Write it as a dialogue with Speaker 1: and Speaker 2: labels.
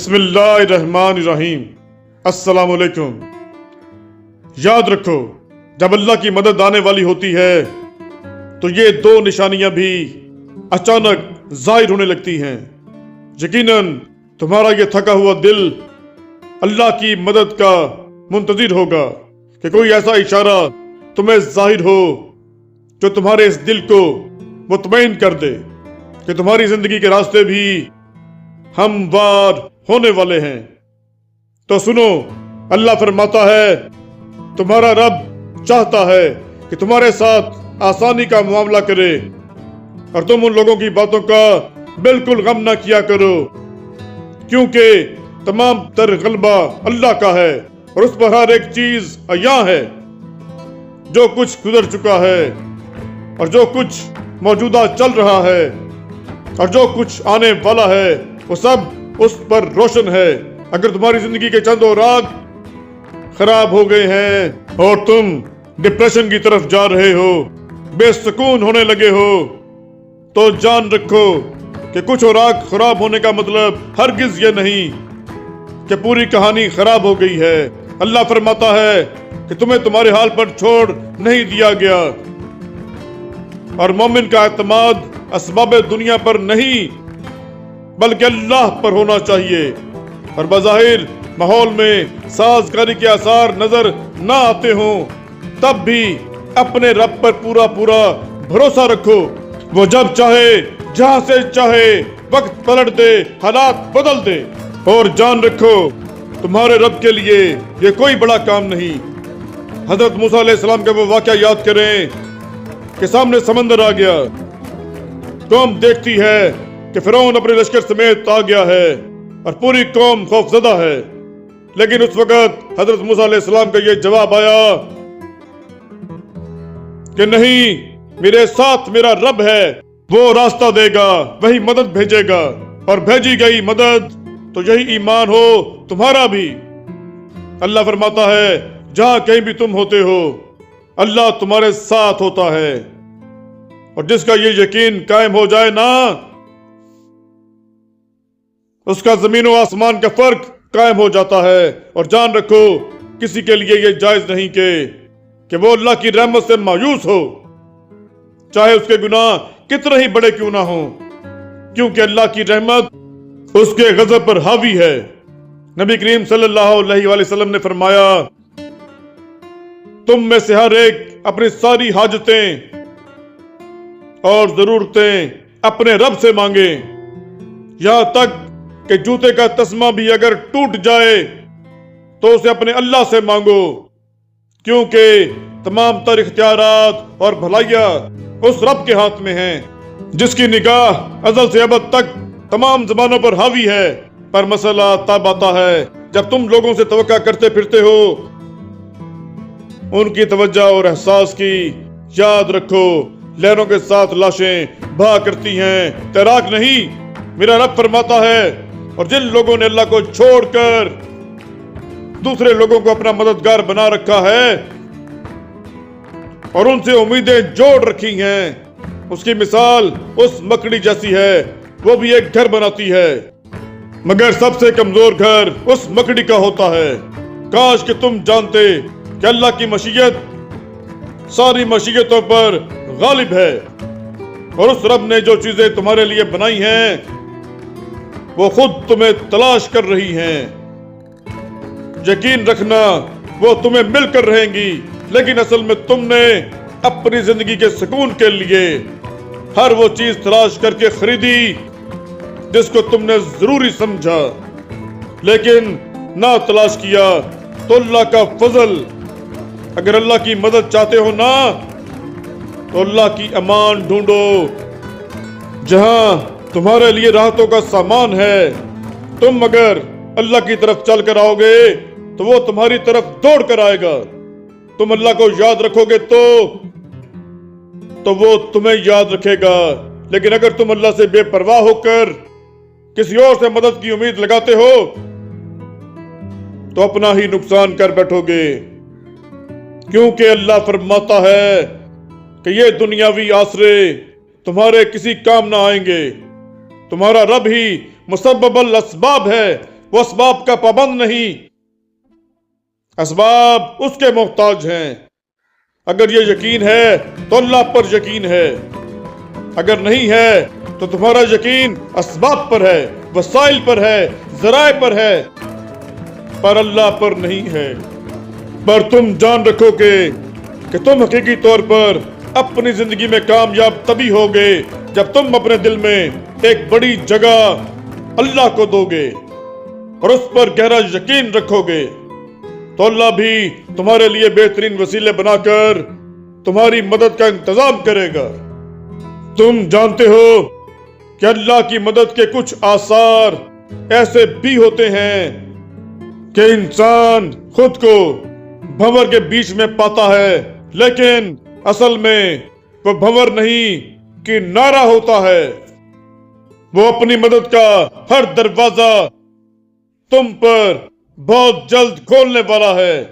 Speaker 1: بسم اللہ الرحمن الرحیم۔ السلام علیکم۔ یاد رکھو، جب اللہ کی مدد آنے والی ہوتی ہے تو یہ دو نشانیاں بھی اچانک ظاہر ہونے لگتی ہیں۔ یقیناً تمہارا یہ تھکا ہوا دل اللہ کی مدد کا منتظر ہوگا کہ کوئی ایسا اشارہ تمہیں ظاہر ہو جو تمہارے اس دل کو مطمئن کر دے کہ تمہاری زندگی کے راستے بھی ہموار ہونے والے ہیں۔ تو سنو، اللہ فرماتا ہے تمہارا رب چاہتا ہے کہ تمہارے ساتھ آسانی کا معاملہ کرے اور تم ان لوگوں کی باتوں کا بالکل غم نہ کیا کرو، کیونکہ تمام تر غلبہ اللہ کا ہے اور اس پر ہر ایک چیز عیاں ہے۔ جو کچھ گزر چکا ہے اور جو کچھ موجودہ چل رہا ہے اور جو کچھ آنے والا ہے وہ سب اس پر روشن ہے۔ اگر تمہاری زندگی کے چند اوراق خراب ہو گئے ہیں اور تم ڈپریشن کی طرف جا رہے ہو، بے سکون ہونے لگے ہو، تو جان رکھو کہ کچھ اوراق خراب ہونے کا مطلب ہرگز یہ نہیں کہ پوری کہانی خراب ہو گئی ہے۔ اللہ فرماتا ہے کہ تمہیں تمہارے حال پر چھوڑ نہیں دیا گیا، اور مومن کا اعتماد اسباب دنیا پر نہیں بلکہ اللہ پر ہونا چاہیے۔ اور بظاہر ماحول میں سازگاری کے آثار نظر نہ آتے ہوں تب بھی اپنے رب پر پورا بھروسہ رکھو۔ وہ جب چاہے جہاں سے چاہے وقت پلٹ دے، حالات بدل دے، اور جان رکھو تمہارے رب کے لیے یہ کوئی بڑا کام نہیں۔ حضرت موسیٰ علیہ السلام کا وہ واقعہ یاد کریں کہ سامنے سمندر آ گیا، قوم دیکھتی ہے کہ فرعون اپنے لشکر سمیت آ گیا ہے اور پوری قوم خوف زدہ ہے، لیکن اس وقت حضرت موسیٰ علیہ السلام کا یہ جواب آیا کہ نہیں، میرے ساتھ میرا رب ہے، وہ راستہ دے گا، وہی مدد بھیجے گا، اور بھیجی گئی مدد تو یہی ایمان ہو تمہارا بھی۔ اللہ فرماتا ہے جہاں کہیں بھی تم ہوتے ہو اللہ تمہارے ساتھ ہوتا ہے، اور جس کا یہ یقین قائم ہو جائے نا، اس کا زمین و آسمان کا فرق قائم ہو جاتا ہے۔ اور جان رکھو کسی کے لیے یہ جائز نہیں کہ وہ اللہ کی رحمت سے مایوس ہو، چاہے اس کے گناہ کتنے ہی بڑے کیوں نہ ہوں، کیونکہ اللہ کی رحمت اس کے غضب پر حاوی ہے۔ نبی کریم صلی اللہ علیہ وآلہ وسلم نے فرمایا تم میں سے ہر ایک اپنی ساری حاجتیں اور ضرورتیں اپنے رب سے مانگے، یہاں تک کہ جوتے کا تسمہ بھی اگر ٹوٹ جائے تو اسے اپنے اللہ سے مانگو، کیونکہ تمام تر اختیارات اور بھلائیاں اس رب کے ہاتھ میں ہیں جس کی نگاہ ازل سے ابد تک تمام زبانوں پر حاوی ہے۔ پر مسئلہ تب آتا ہے جب تم لوگوں سے توقع کرتے پھرتے ہو ان کی توجہ اور احساس کی۔ یاد رکھو لہروں کے ساتھ لاشیں بہا کرتی ہیں، تیراک نہیں۔ میرا رب فرماتا ہے اور جن لوگوں نے اللہ کو چھوڑ کر دوسرے لوگوں کو اپنا مددگار بنا رکھا ہے اور ان سے امیدیں جوڑ رکھی ہیں، اس کی مثال اس مکڑی جیسی ہے، وہ بھی ایک گھر بناتی ہے مگر سب سے کمزور گھر اس مکڑی کا ہوتا ہے۔ کاش کہ تم جانتے کہ اللہ کی مشیت ساری مشیتوں پر غالب ہے، اور اس رب نے جو چیزیں تمہارے لیے بنائی ہیں وہ خود تمہیں تلاش کر رہی ہیں۔ یقین رکھنا وہ تمہیں مل کر رہیں گی، لیکن اصل میں تم نے اپنی زندگی کے سکون کے لیے ہر وہ چیز تلاش کر کے خریدی جس کو تم نے ضروری سمجھا، لیکن نہ تلاش کیا تو اللہ کا فضل۔ اگر اللہ کی مدد چاہتے ہو نا تو اللہ کی امان ڈھونڈو، جہاں تمہارے لیے راحتوں کا سامان ہے۔ تم اگر اللہ کی طرف چل کر آؤ گے تو وہ تمہاری طرف دوڑ کر آئے گا۔ تم اللہ کو یاد رکھو گے تو وہ تمہیں یاد رکھے گا، لیکن اگر تم اللہ سے بے پرواہ ہو کر کسی اور سے مدد کی امید لگاتے ہو تو اپنا ہی نقصان کر بیٹھو گے، کیونکہ اللہ فرماتا ہے کہ یہ دنیاوی آسرے تمہارے کسی کام نہ آئیں گے۔ تمہارا رب ہی مسبب الاسباب ہے، وہ اسباب کا پابند نہیں، اسباب اس کے محتاج ہیں۔ اگر یہ یقین ہے تو اللہ پر یقین ہے، اگر نہیں ہے تو تمہارا یقین اسباب پر ہے، وسائل پر ہے، ذرائع پر ہے، پر اللہ پر نہیں ہے۔ پر تم جان رکھو کہ تم حقیقی طور پر اپنی زندگی میں کامیاب تبھی ہوگے جب تم اپنے دل میں ایک بڑی جگہ اللہ کو دو گے اور اس پر گہرا یقین رکھو گے، تو اللہ بھی تمہارے لیے بہترین وسیلے بنا کر تمہاری مدد کا انتظام کرے گا۔ تم جانتے ہو کہ اللہ کی مدد کے کچھ آثار ایسے بھی ہوتے ہیں کہ انسان خود کو بھنور کے بیچ میں پاتا ہے، لیکن اصل میں وہ بھنور نہیں کنارہ ہوتا ہے۔ وہ اپنی مدد کا ہر دروازہ تم پر بہت جلد کھولنے والا ہے۔